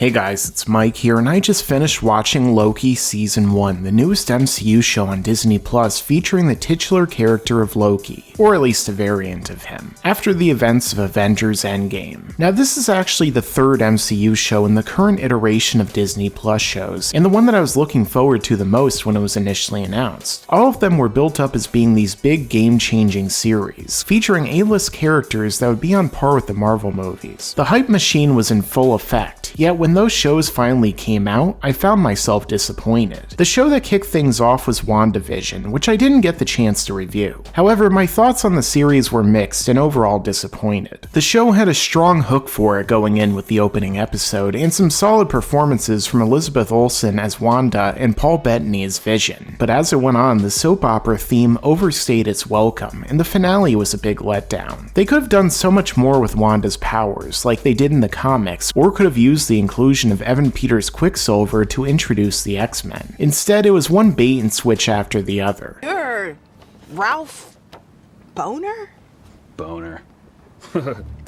Hey guys, it's Mike here, and I just finished watching Loki Season 1, the newest MCU show on Disney Plus featuring the titular character of Loki, or at least a variant of him, after the events of Avengers Endgame. Now this is actually the third MCU show in the current iteration of Disney Plus shows, and the one that I was looking forward to the most when it was initially announced. All of them were built up as being these big game-changing series, featuring A-list characters that would be on par with the Marvel movies. The hype machine was in full effect, yet when those shows finally came out, I found myself disappointed. The show that kicked things off was Wandavision, which I didn't get the chance to review. However, my thoughts on the series were mixed and overall disappointed. The show had a strong hook for it going in with the opening episode, and some solid performances from Elizabeth Olsen as Wanda and Paul Bettany as Vision. But as it went on, the soap opera theme overstayed its welcome, and the finale was a big letdown. They could have done so much more with Wanda's powers, like they did in the comics, or could have used the inclusion of Evan Peters' Quicksilver to introduce the X-Men. Instead, it was one bait and switch after the other. You're Ralph Boner? Boner.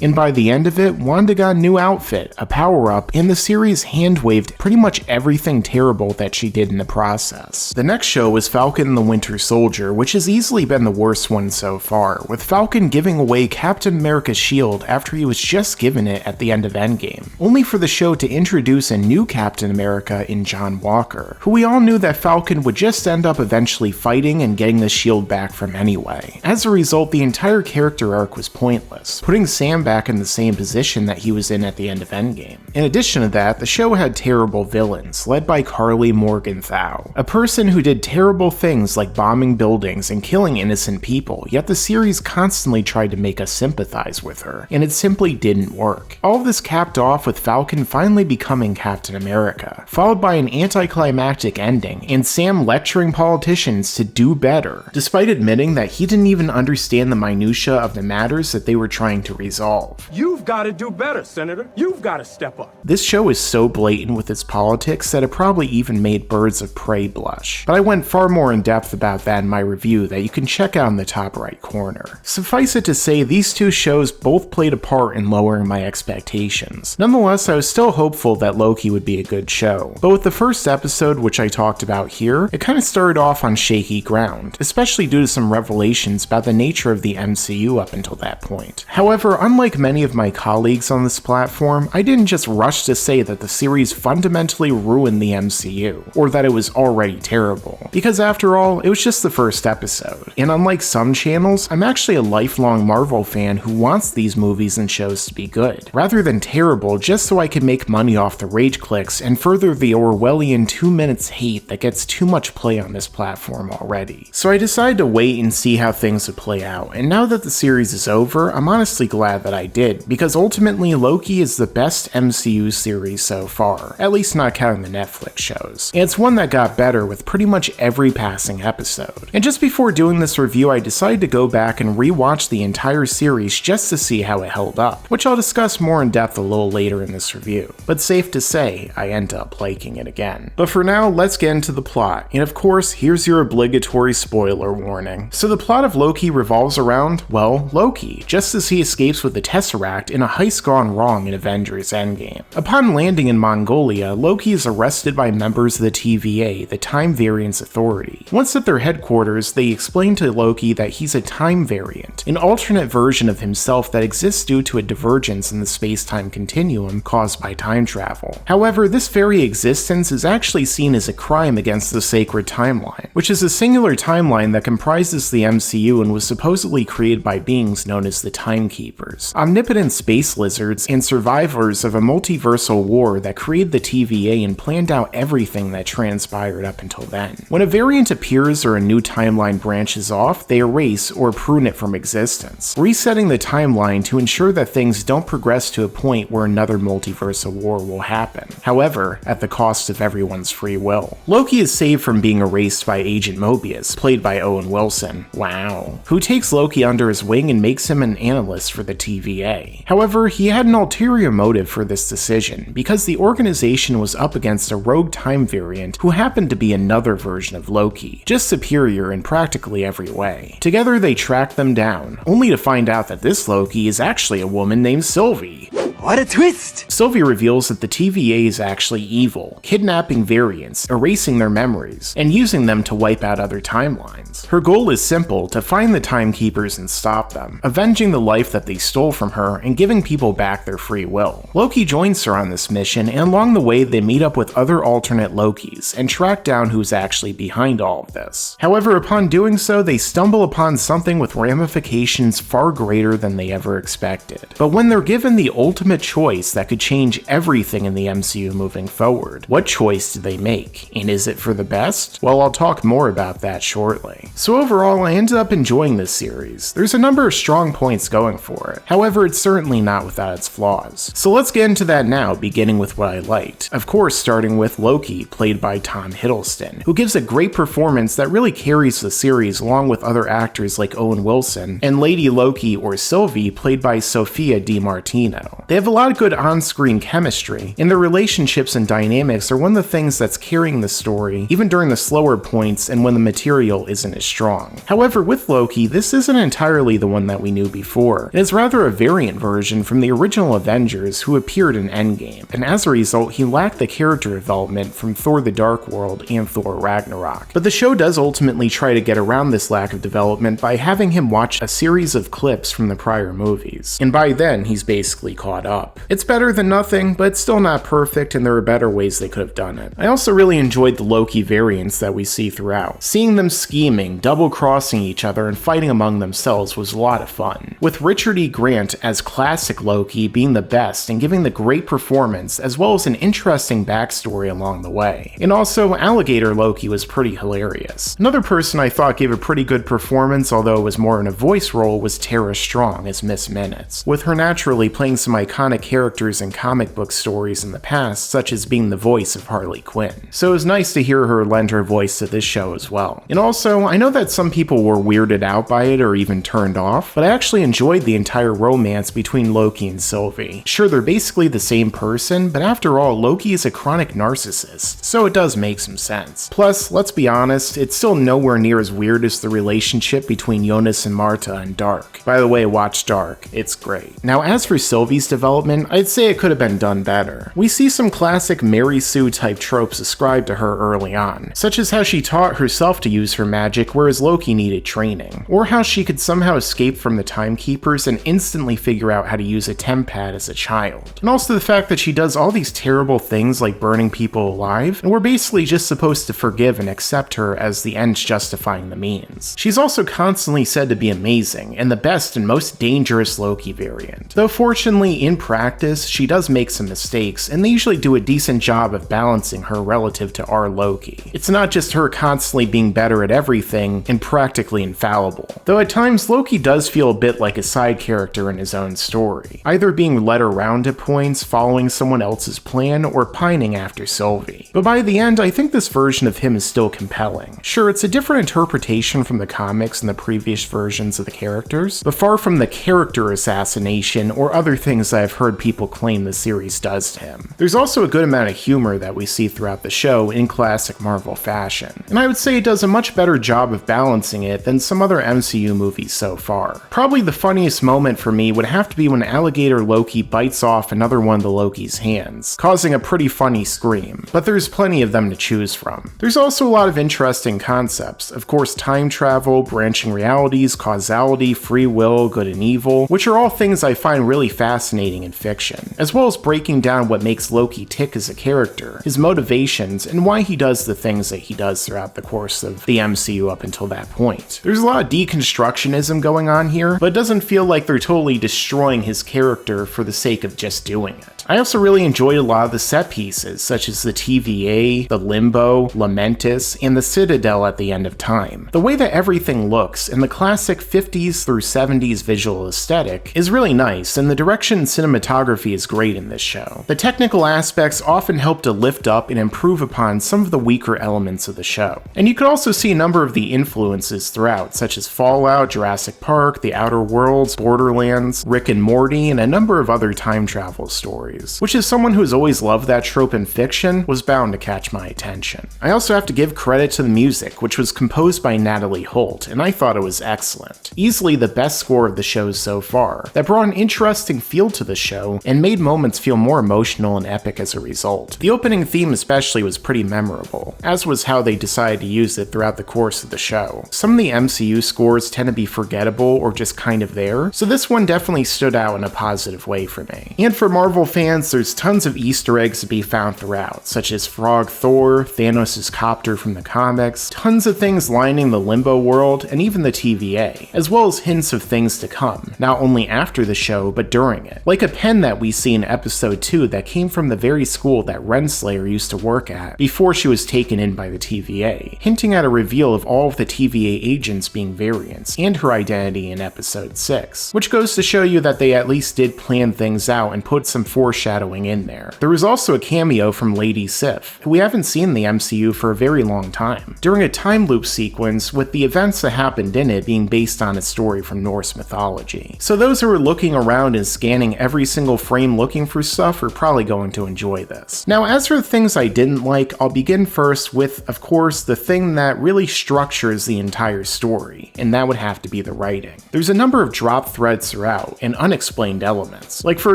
And by the end of it, Wanda got a new outfit, a power-up, and the series hand-waved pretty much everything terrible that she did in the process. The next show was Falcon and the Winter Soldier, which has easily been the worst one so far, with Falcon giving away Captain America's shield after he was just given it at the end of Endgame, only for the show to introduce a new Captain America in John Walker, who we all knew that Falcon would just end up eventually fighting and getting the shield back from anyway. As a result, the entire character arc was pointless, putting Sam back in the same position that he was in at the end of Endgame. In addition to that, the show had terrible villains, led by Carly Morgenthau, a person who did terrible things like bombing buildings and killing innocent people, yet the series constantly tried to make us sympathize with her, and it simply didn't work. All of this capped off with Falcon finally becoming Captain America, followed by an anticlimactic ending, and Sam lecturing politicians to do better, despite admitting that he didn't even understand the minutia of the matters that they were trying to resolve. You've got to do better, Senator. You've got to step up. This show is so blatant with its politics that it probably even made Birds of Prey blush, but I went far more in depth about that in my review that you can check out in the top right corner. Suffice it to say, these two shows both played a part in lowering my expectations. Nonetheless, I was still hopeful that Loki would be a good show, but with the first episode, which I talked about here, it kind of started off on shaky ground, especially due to some revelations about the nature of the MCU up until that point. However, unlike many of my colleagues on this platform, I didn't just rush to say that the series fundamentally ruined the MCU, or that it was already terrible, because after all, it was just the first episode. And unlike some channels, I'm actually a lifelong Marvel fan who wants these movies and shows to be good, rather than terrible just so I can make money off the rage clicks and further the Orwellian 2 minutes hate that gets too much play on this platform already. So I decided to wait and see how things would play out, and now that the series is over, I'm honestly glad that I did, because ultimately Loki is the best MCU series so far, at least not counting the Netflix shows, and it's one that got better with pretty much every passing episode. And just before doing this review, I decided to go back and rewatch the entire series just to see how it held up, which I'll discuss more in depth a little later in this review, but safe to say, I end up liking it again. But for now, let's get into the plot, and of course, here's your obligatory spoiler warning. So the plot of Loki revolves around, well, Loki, just as he escapes with the Tesseract in a heist gone wrong in Avengers Endgame. Upon landing in Mongolia, Loki is arrested by members of the TVA, the Time Variance Authority. Once at their headquarters, they explain to Loki that he's a time variant, an alternate version of himself that exists due to a divergence in the space-time continuum caused by time travel. However, this very existence is actually seen as a crime against the sacred timeline, which is a singular timeline that comprises the MCU and was supposedly created by beings known as the Timekeepers, omnipotent space lizards and survivors of a multiversal war that created the TVA and planned out everything that transpired up until then. When a variant appears or a new timeline branches off, they erase or prune it from existence, resetting the timeline to ensure that things don't progress to a point where another multiversal war will happen, however, at the cost of everyone's free will. Loki is saved from being erased by Agent Mobius, played by Owen Wilson, wow, who takes Loki under his wing and makes him an analyst for the TVA. However, he had an ulterior motive for this decision, because the organization was up against a rogue time variant who happened to be another version of Loki, just superior in practically every way. Together they track them down, only to find out that this Loki is actually a woman named Sylvie. What a twist! Sylvie reveals that the TVA is actually evil, kidnapping variants, erasing their memories, and using them to wipe out other timelines. Her goal is simple: to find the timekeepers and stop them, avenging the life that they stole from her and giving people back their free will. Loki joins her on this mission, and along the way they meet up with other alternate Lokis and track down who's actually behind all of this. However, upon doing so, they stumble upon something with ramifications far greater than they ever expected. But when they're given the ultimate choice that could change everything in the MCU moving forward, what choice do they make? And is it for the best? Well, I'll talk more about that shortly. So overall, I ended up enjoying this series. There's a number of strong points going for it. However, it's certainly not without its flaws. So let's get into that now, beginning with what I liked. Of course, starting with Loki, played by Tom Hiddleston, who gives a great performance that really carries the series along with other actors like Owen Wilson, and Lady Loki, or Sylvie, played by Sophia DiMartino. They have a lot of good on-screen chemistry, and their relationships and dynamics are one of the things that's carrying the story, even during the slower points and when the material isn't as strong. However, with Loki, this isn't entirely the one that we knew before. It is rather a variant version from the original Avengers who appeared in Endgame, and as a result, he lacked the character development from Thor: The Dark World and Thor: Ragnarok. But the show does ultimately try to get around this lack of development by having him watch a series of clips from the prior movies, and by then he's basically caught up. It's better than nothing, but it's still not perfect, and there are better ways they could have done it. I also really enjoyed the Loki variants that we see throughout. Seeing them scheming, double-crossing each other, and fighting among themselves was a lot of fun, with Richard E. Grant as classic Loki being the best and giving the great performance, as well as an interesting backstory along the way. And also, Alligator Loki was pretty hilarious. Another person I thought gave a pretty good performance, although it was more in a voice role, was Tara Strong as Miss Minutes, with her naturally playing some iconic characters in comic book stories in the past, such as being the voice of Harley Quinn. So it was nice to hear her lend her voice to this show as well. And also, I know that some people were weirded out by it or even turned off, but I actually enjoyed the entire romance between Loki and Sylvie. Sure, they're basically the same person, but after all, Loki is a chronic narcissist, so it does make some sense. Plus, let's be honest, it's still nowhere near as weird as the relationship between Jonas and Marta in Dark. By the way, watch Dark, it's great. Now, as for Sylvie's development, I'd say it could have been done better. We see some classic Mary Sue type tropes ascribed to her early on, such as how she taught herself to use her magic whereas Loki needed training, or how she could somehow escape from the timekeepers and instantly figure out how to use a temp pad as a child. And also the fact that she does all these terrible things like burning people alive, and we're basically just supposed to forgive and accept her as the ends justifying the means. She's also constantly said to be amazing, and the best and most dangerous Loki variant. Though fortunately, in practice, she does make some mistakes, and they usually do a decent job of balancing her relative to our Loki. It's not just her constantly being better at everything and practically infallible. Though at times, Loki does feel a bit like a side character in his own story, either being led around at points, following someone else's plan, or pining after Sylvie. But by the end, I think this version of him is still compelling. Sure, it's a different interpretation from the comics and the previous versions of the characters, but far from the character assassination or other things that I've heard people claim the series does to him. There's also a good amount of humor that we see throughout the show in classic Marvel fashion, and I would say it does a much better job of balancing it than some other MCU movies so far. Probably the funniest moment for me would have to be when Alligator Loki bites off another one of the Loki's hands, causing a pretty funny scream, but there's plenty of them to choose from. There's also a lot of interesting concepts, of course time travel, branching realities, causality, free will, good and evil, which are all things I find really fascinating in fiction, as well as breaking down what makes Loki tick as a character, his motivations, and why he does the things that he does throughout the course of the MCU up until that point. There's a lot of deconstructionism going on here, but it doesn't feel like they're totally destroying his character for the sake of just doing it. I also really enjoyed a lot of the set pieces, such as the TVA, the Limbo, Lamentus, and the Citadel at the end of time. The way that everything looks in the classic 50s through 70s visual aesthetic is really nice, and the direction and cinematography is great in this show. The technical aspects often help to lift up and improve upon some of the weaker elements of the show. And you could also see a number of the influences throughout, such as Fallout, Jurassic Park, The Outer Worlds, Borderlands, Rick and Morty, and a number of other time travel stories, which as someone who's always loved that trope in fiction, was bound to catch my attention. I also have to give credit to the music, which was composed by Natalie Holt, and I thought it was excellent. Easily the best score of the show so far, that brought an interesting feel to the the show, and made moments feel more emotional and epic as a result. The opening theme especially was pretty memorable, as was how they decided to use it throughout the course of the show. Some of the MCU scores tend to be forgettable or just kind of there, so this one definitely stood out in a positive way for me. And for Marvel fans, there's tons of Easter eggs to be found throughout, such as Frog Thor, Thanos' copter from the comics, tons of things lining the Limbo world, and even the TVA, as well as hints of things to come, not only after the show, but during it. Like a pen that we see in episode 2 that came from the very school that Renslayer used to work at before she was taken in by the TVA, hinting at a reveal of all of the TVA agents being variants, and her identity in episode 6, which goes to show you that they at least did plan things out and put some foreshadowing in there. There was also a cameo from Lady Sif, who we haven't seen in the MCU for a very long time, during a time loop sequence with the events that happened in it being based on a story from Norse mythology. So those who are looking around and scanning every single frame looking for stuff are probably going to enjoy this. Now, as for the things I didn't like, I'll begin first with, of course, the thing that really structures the entire story, and that would have to be the writing. There's a number of drop threads throughout, and unexplained elements. Like, for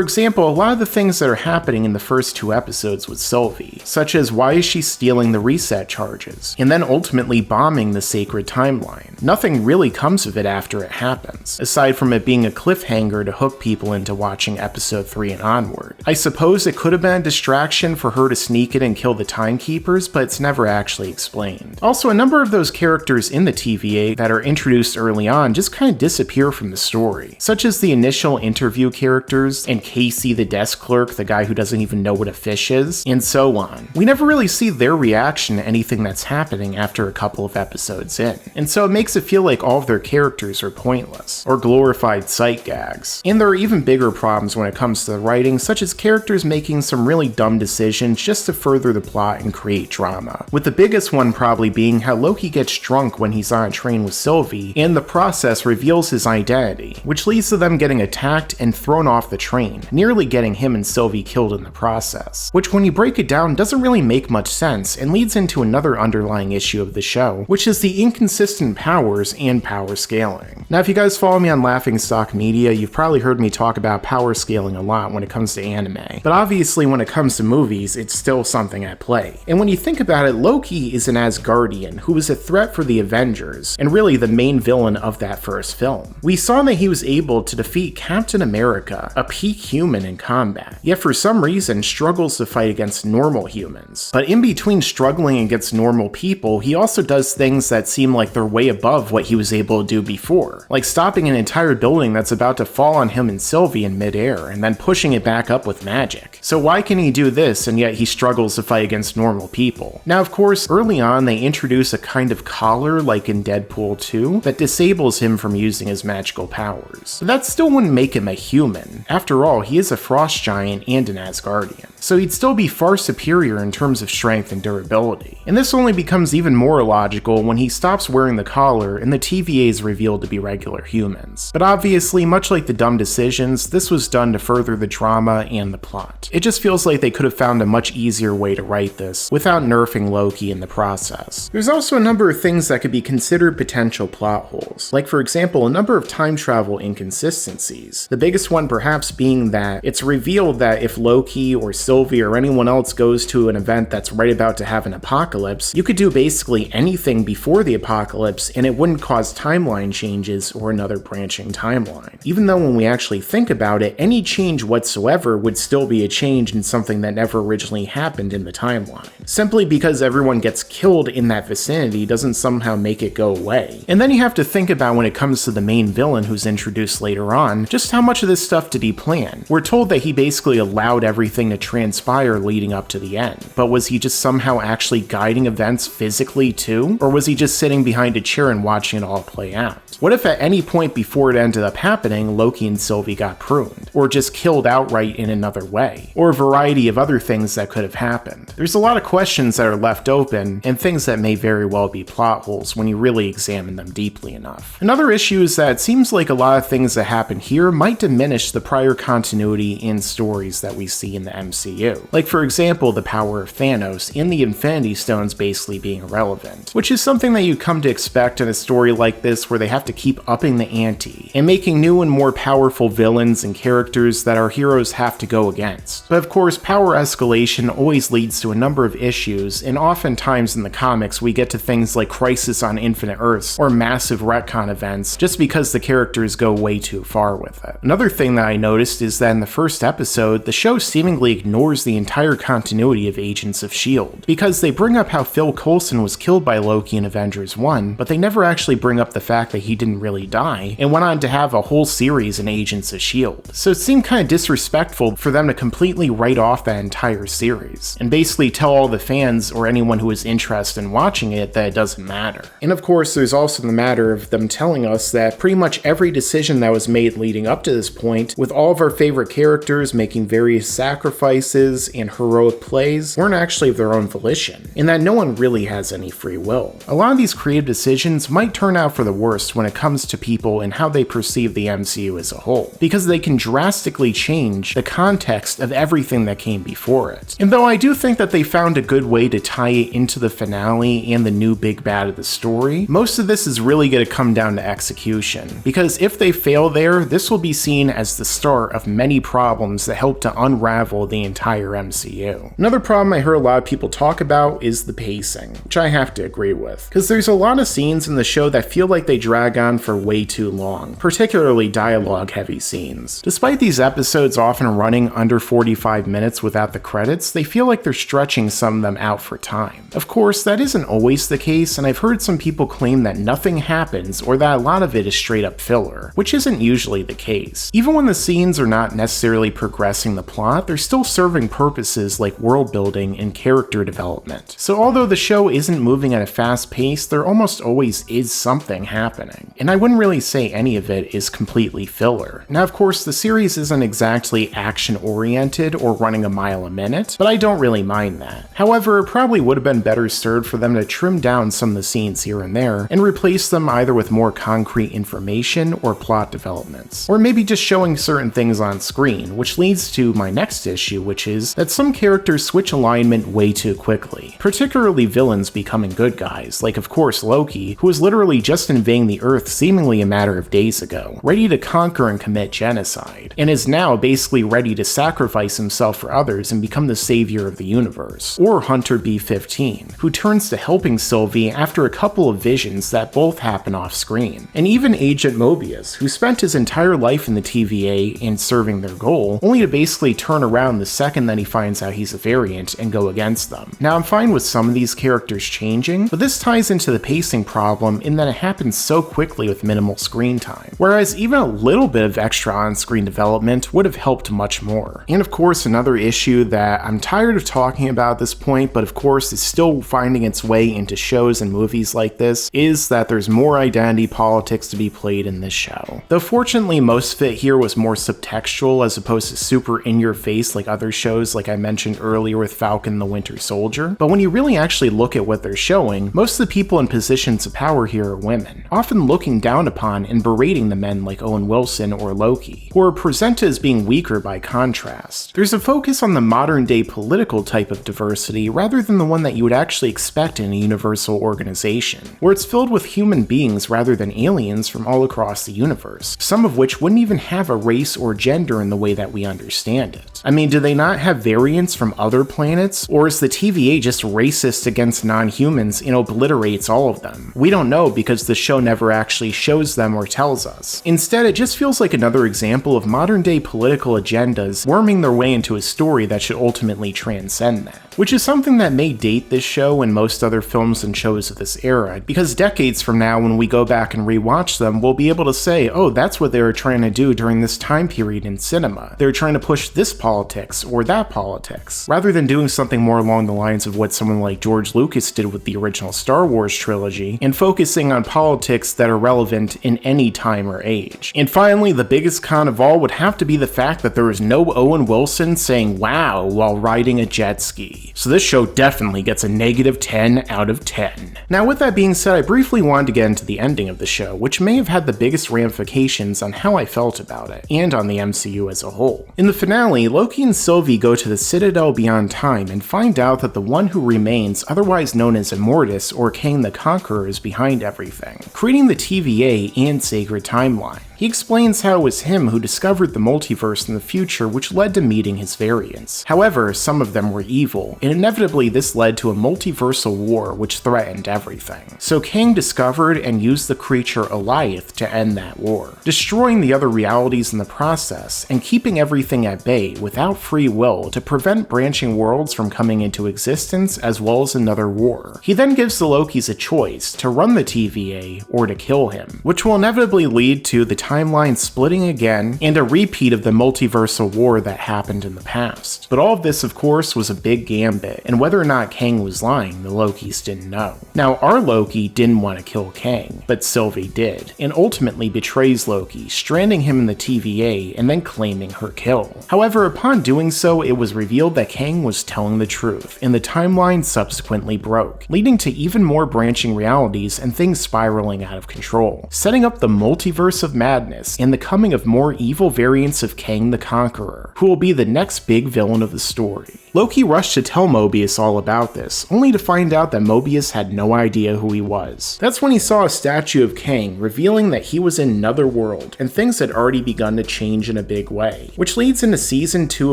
example, a lot of the things that are happening in the first 2 episodes with Sylvie, such as why is she stealing the reset charges, and then ultimately bombing the sacred timeline. Nothing really comes of it after it happens, aside from it being a cliffhanger to hook people into watching episode 3 and onward. I suppose it could have been a distraction for her to sneak in and kill the timekeepers, but it's never actually explained. Also, a number of those characters in the TVA that are introduced early on just kind of disappear from the story, such as the initial interview characters, and Casey the desk clerk, the guy who doesn't even know what a fish is, and so on. We never really see their reaction to anything that's happening after a couple of episodes in, and so it makes it feel like all of their characters are pointless, or glorified sight gags. And there are even bigger problems when it comes to the writing, such as characters making some really dumb decisions just to further the plot and create drama, with the biggest one probably being how Loki gets drunk when he's on a train with Sylvie, and the process reveals his identity, which leads to them getting attacked and thrown off the train, nearly getting him and Sylvie killed in the process, which when you break it down doesn't really make much sense and leads into another underlying issue of the show, which is the inconsistent powers and power scaling. Now, if you guys follow me on Laughingstock Media, you've probably heard me talk about power scaling a lot when it comes to anime, but obviously when it comes to movies, it's still something at play. And when you think about it, Loki is an Asgardian who was a threat for the Avengers, and really the main villain of that first film. We saw that he was able to defeat Captain America, a peak human in combat, yet for some reason struggles to fight against normal humans. But in between struggling against normal people, he also does things that seem like they're way above what he was able to do before, like stopping an entire building that's about to fall on him and Sylvie in midair, and then pushing it back up with magic. So why can he do this and yet he struggles to fight against normal people? Now, of course, early on they introduce a kind of collar like in Deadpool 2 that disables him from using his magical powers. But that still wouldn't make him a human. After all, he is a frost giant and an Asgardian, so he'd still be far superior in terms of strength and durability. And this only becomes even more illogical when he stops wearing the collar and the TVA is revealed to be regular humans. But obviously, much like the dumb decisions, this was done to further the drama and the plot. It just feels like they could have found a much easier way to write this without nerfing Loki in the process. There's also a number of things that could be considered potential plot holes, like for example a number of time travel inconsistencies. The biggest one perhaps being that it's revealed that if Loki or Sylvie or anyone else goes to an event that's right about to have an apocalypse, you could do basically anything before the apocalypse and it wouldn't cause timeline changes or another branching timeline. Even though when we actually think about it, any change whatsoever would still be a change in something that never originally happened in the timeline. Simply because everyone gets killed in that vicinity doesn't somehow make it go away. And then you have to think about when it comes to the main villain who's introduced later on, just how much of this stuff did he plan? We're told that he basically allowed everything to transpire leading up to the end, but was he just somehow actually guiding events physically too? Or was he just sitting behind a chair and watching it all play out? What if at any point before it ended up happening, Loki and Sylvie got pruned, or just killed outright in another way, or a variety of other things that could have happened? There's a lot of questions that are left open, and things that may very well be plot holes when you really examine them deeply enough. Another issue is that it seems like a lot of things that happen here might diminish the prior continuity in stories that we see in the MCU. MCU. Like for example, the power of Thanos and the Infinity Stones basically being irrelevant, which is something that you come to expect in a story like this where they have to keep upping the ante and making new and more powerful villains and characters that our heroes have to go against. But of course, power escalation always leads to a number of issues, and oftentimes in the comics we get to things like Crisis on Infinite Earths or massive retcon events just because the characters go way too far with it. Another thing that I noticed is that in the first episode, the show seemingly ignores the entire continuity of Agents of S.H.I.E.L.D. because they bring up how Phil Coulson was killed by Loki in Avengers 1, but they never actually bring up the fact that he didn't really die and went on to have a whole series in Agents of S.H.I.E.L.D. So it seemed kind of disrespectful for them to completely write off that entire series and basically tell all the fans or anyone who is interested in watching it that it doesn't matter. And of course, there's also the matter of them telling us that pretty much every decision that was made leading up to this point, with all of our favorite characters making various sacrifices and heroic plays, weren't actually of their own volition, and that no one really has any free will. A lot of these creative decisions might turn out for the worst when it comes to people and how they perceive the MCU as a whole, because they can drastically change the context of everything that came before it. And though I do think that they found a good way to tie it into the finale and the new big bad of the story, most of this is really going to come down to execution, because if they fail there, this will be seen as the start of many problems that help to unravel the entire MCU. Another problem I heard a lot of people talk about is the pacing, which I have to agree with, because there's a lot of scenes in the show that feel like they drag on for way too long, particularly dialogue-heavy scenes. Despite these episodes often running under 45 minutes without the credits, they feel like they're stretching some of them out for time. Of course, that isn't always the case, and I've heard some people claim that nothing happens or that a lot of it is straight up filler, which isn't usually the case. Even when the scenes are not necessarily progressing the plot, they're still serving purposes like world building and character development. So although the show isn't moving at a fast pace, there almost always is something happening, and I wouldn't really say any of it is completely filler. Now of course, the series isn't exactly action oriented or running a mile a minute, but I don't really mind that. However, it probably would have been better served for them to trim down some of the scenes here and there and replace them either with more concrete information or plot developments, or maybe just showing certain things on screen, which leads to my next issue, which is that some characters switch alignment way too quickly, particularly villains becoming good guys, like of course Loki, who was literally just invading the Earth seemingly a matter of days ago, ready to conquer and commit genocide, and is now basically ready to sacrifice himself for others and become the savior of the universe. Or Hunter B-15, who turns to helping Sylvie after a couple of visions that both happen off screen. And even Agent Mobius, who spent his entire life in the TVA and serving their goal, only to basically turn around the second that he finds out he's a variant and go against them. Now I'm fine with some of these characters changing, but this ties into the pacing problem in that it happens so quickly with minimal screen time, whereas even a little bit of extra on-screen development would have helped much more. And of course, another issue that I'm tired of talking about at this point, but of course is still finding its way into shows and movies like this, is that there's more identity politics to be played in this show. Though fortunately most of it here was more subtextual as opposed to super in-your-face like other shows like I mentioned earlier with Falcon and the Winter Soldier, but when you really actually look at what they're showing, most of the people in positions of power here are women, often looking down upon and berating the men like Owen Wilson or Loki, who are presented as being weaker by contrast. There's a focus on the modern day political type of diversity rather than the one that you would actually expect in a universal organization, where it's filled with human beings rather than aliens from all across the universe, some of which wouldn't even have a race or gender in the way that we understand it. I mean, do they not have variants from other planets, or is the TVA just racist against non-humans and obliterates all of them? We don't know because the show never actually shows them or tells us. Instead, it just feels like another example of modern day political agendas worming their way into a story that should ultimately transcend that, which is something that may date this show and most other films and shows of this era, because decades from now when we go back and rewatch them, we'll be able to say, oh, that's what they were trying to do during this time period in cinema. They were trying to push this politics or that politics, rather than doing something more along the lines of what someone like George Lucas did with the original Star Wars trilogy, and focusing on politics that are relevant in any time or age. And finally, the biggest con of all would have to be the fact that there is no Owen Wilson saying wow while riding a jet ski. So this show definitely gets a -10 out of 10. Now with that being said, I briefly wanted to get into the ending of the show, which may have had the biggest ramifications on how I felt about it, and on the MCU as a whole. In the finale, Loki and Sylvie go to the Citadel beyond time and find out that the one who remains, otherwise known as Immortus or Kang the Conqueror, is behind everything, creating the TVA and Sacred Timeline. He explains how it was him who discovered the multiverse in the future, which led to meeting his variants. However, some of them were evil, and inevitably this led to a multiversal war which threatened everything. So Kang discovered and used the creature Alioth to end that war, destroying the other realities in the process and keeping everything at bay without free will to prevent branching worlds from coming into existence as well as another war. He then gives the Lokis a choice to run the TVA or to kill him, which will inevitably lead to the timeline splitting again and a repeat of the multiversal war that happened in the past. But all of this, of course, was a big gambit, and whether or not Kang was lying, the Lokis didn't know. Now, our Loki didn't want to kill Kang, but Sylvie did, and ultimately betrays Loki, stranding him in the TVA and then claiming her kill. However, upon doing so, it was revealed that Kang was telling the truth, and the timeline subsequently broke, leading to even more branching realities and things spiraling out of control, setting up the multiverse of madness and the coming of more evil variants of Kang the Conqueror, who will be the next big villain of the story. Loki rushed to tell Mobius all about this, only to find out that Mobius had no idea who he was. That's when he saw a statue of Kang, revealing that he was in another world, and things had already begun to change in a big way, which leads into season 2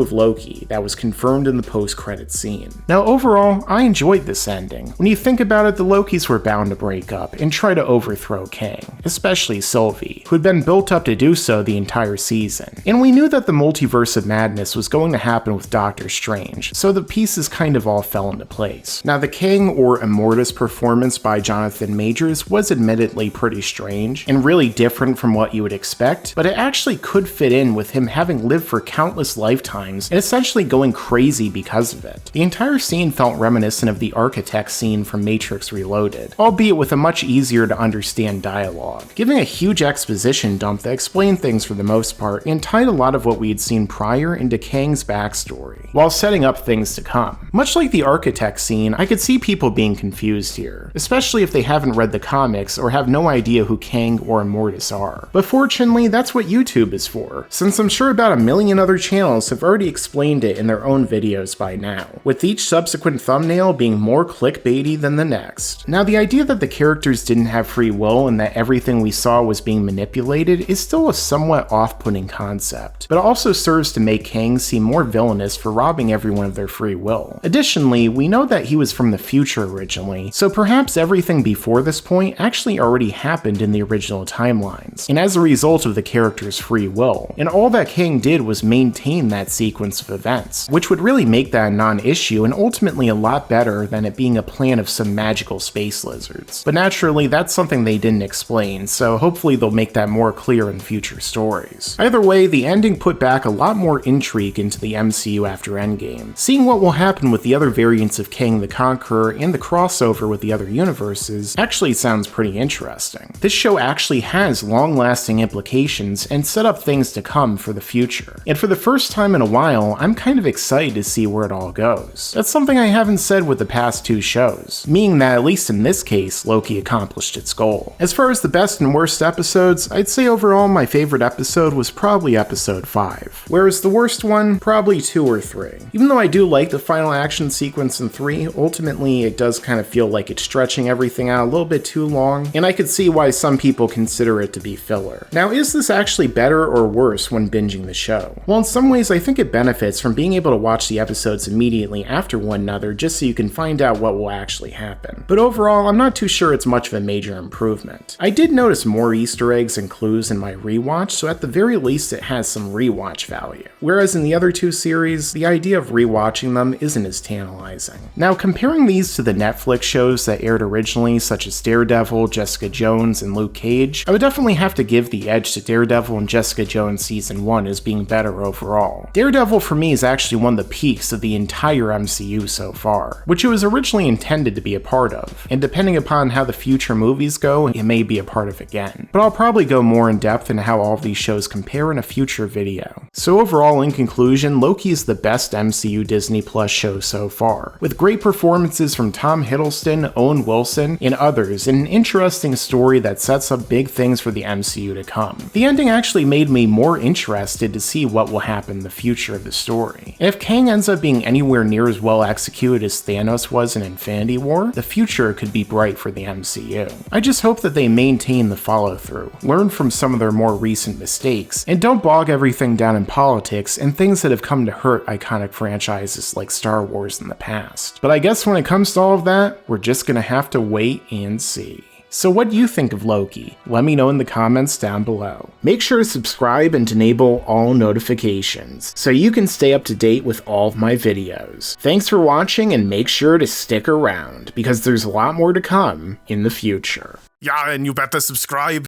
of Loki that was confirmed in the post-credits scene. Now overall, I enjoyed this ending. When you think about it, the Lokis were bound to break up and try to overthrow Kang, especially Sylvie, who had been built up to do so the entire season. And we knew that the multiverse of madness was going to happen with Doctor Strange, so the pieces kind of all fell into place. Now the Kang or Immortus performance by Jonathan Majors was admittedly pretty strange and really different from what you would expect, but it actually could fit in with him having lived for countless lifetimes and essentially going crazy because of it. The entire scene felt reminiscent of the architect scene from Matrix Reloaded, albeit with a much easier to understand dialogue, giving a huge exposition dump that explained things for the most part and tied a lot of what we had seen prior into Kang's backstory, while setting up things to come. Much like the architect scene, I could see people being confused here, especially if they haven't read the comics or have no idea who Kang or Immortus are. But fortunately, that's what YouTube is for, since I'm sure about a million other channels have already explained it in their own videos by now, with each subsequent thumbnail being more clickbaity than the next. Now, the idea that the characters didn't have free will and that everything we saw was being manipulated is still a somewhat off-putting concept, but also serves to make Kang seem more villainous for robbing everyone of their free will. Additionally, we know that he was from the future originally, so perhaps everything before this point actually already happened in the original timelines, and as a result of the character's free will, and all that Kang did was maintain that sequence of events, which would really make that a non-issue and ultimately a lot better than it being a plan of some magical space lizards. But naturally, that's something they didn't explain, so hopefully they'll make that more clear in future stories. Either way, the ending put back a lot more intrigue into the MCU after Endgame. Seeing what will happen with the other variants of Kang the Conqueror and the crossover with the other universes actually sounds pretty interesting. This show actually has long-lasting implications and set up things to come for the future. And for the first time in a while, I'm kind of excited to see where it all goes. That's something I haven't said with the past 2 shows, meaning that at least in this case, Loki accomplished its goal. As far as the best and worst episodes, I'd say overall my favorite episode was probably episode 5, whereas the worst one, probably 2 or 3. Even though I do like the final action sequence in 3, ultimately it does kind of feel like it's stretching everything out a little bit too long, and I could see why some people consider it to be filler. Now, is this actually better or worse when binging the show? Well, in some ways I think it benefits from being able to watch the episodes immediately after one another just so you can find out what will actually happen. But overall, I'm not too sure it's much of a major improvement. I did notice more Easter eggs and clues in my rewatch, so at the very least it has some rewatch value. Whereas in the other 2 series, the idea of rewatching them isn't as tantalizing. Now, comparing these to the Netflix shows that aired originally, such as Daredevil, Jessica Jones, and Luke Cage, I would definitely have to give the edge to Daredevil and Jessica Jones Season 1 as being better overall. Daredevil for me is actually one of the peaks of the entire MCU so far, which it was originally intended to be a part of, and depending upon how the future movies go, it may be a part of again. But I'll probably go more more in depth into how all of these shows compare in a future video. So overall, in conclusion, Loki is the best MCU Disney Plus show so far, with great performances from Tom Hiddleston, Owen Wilson, and others, and an interesting story that sets up big things for the MCU to come. The ending actually made me more interested to see what will happen in the future of the story. And if Kang ends up being anywhere near as well executed as Thanos was in Infinity War, the future could be bright for the MCU. I just hope that they maintain the follow-through, learn from some of their more recent mistakes, and don't bog everything down in politics and things that have come to hurt iconic franchises like Star Wars in the past. But I guess when it comes to all of that, we're just gonna have to wait and see. So what do you think of Loki? Let me know in the comments down below. Make sure to subscribe and enable all notifications so you can stay up to date with all of my videos. Thanks for watching, and make sure to stick around because there's a lot more to come in the future. Yeah, and you better subscribe.